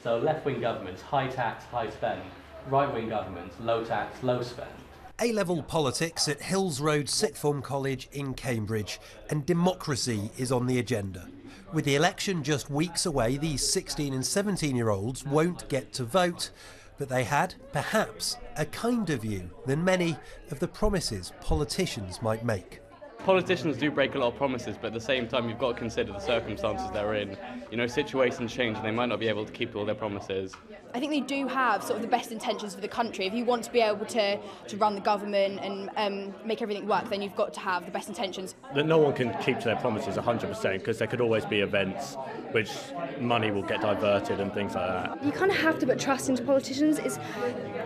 So left-wing governments, high tax, high spend. Right-wing governments, low tax, low spend. A-level politics at Hills Road Sixth Form College in Cambridge, and democracy is on the agenda. With the election just weeks away, these 16 and 17-year-olds won't get to vote, but they had, perhaps, a kinder view than many of the promises politicians might make. Politicians do break a lot of promises, but at the same time you've got to consider the circumstances they're in. You know, situations change and they might not be able to keep all their promises. I think they do have sort of the best intentions for the country. If you want to be able to run the government and make everything work, then you've got to have the best intentions. That no one can keep to their promises 100%, because there could always be events which money will get diverted and things like that. You kind of have to put trust into politicians.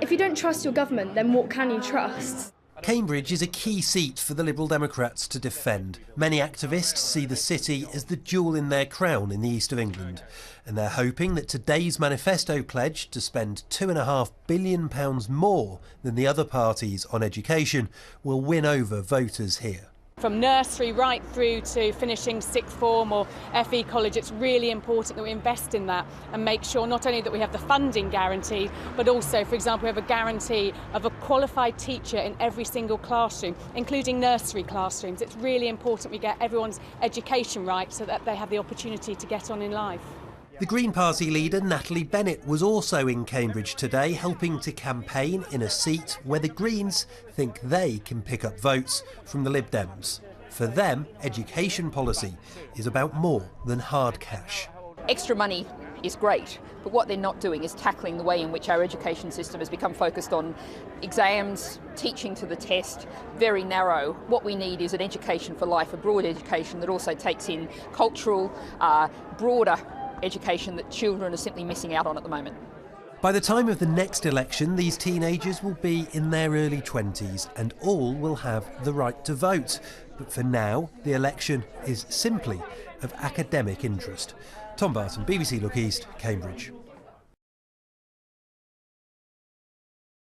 If you don't trust your government, then what can you trust? Cambridge is a key seat for the Liberal Democrats to defend. Many activists see the city as the jewel in their crown in the east of England, and they're hoping that today's manifesto pledge to spend £2.5 billion more than the other parties on education will win over voters here. From nursery right through to finishing sixth form or FE college, it's really important that we invest in that and make sure not only that we have the funding guaranteed, but also, for example, we have a guarantee of a qualified teacher in every single classroom, including nursery classrooms. It's really important we get everyone's education right so that they have the opportunity to get on in life. The Green Party leader Natalie Bennett was also in Cambridge today, helping to campaign in a seat where the Greens think they can pick up votes from the Lib Dems. For them, education policy is about more than hard cash. Extra money is great, but what they're not doing is tackling the way in which our education system has become focused on exams, teaching to the test, very narrow. What we need is an education for life, a broad education that also takes in cultural, broader education that children are simply missing out on at the moment. By the time of the next election, these teenagers will be in their early 20s and all will have the right to vote. But for now, the election is simply of academic interest. Tom Barton, BBC Look East, Cambridge.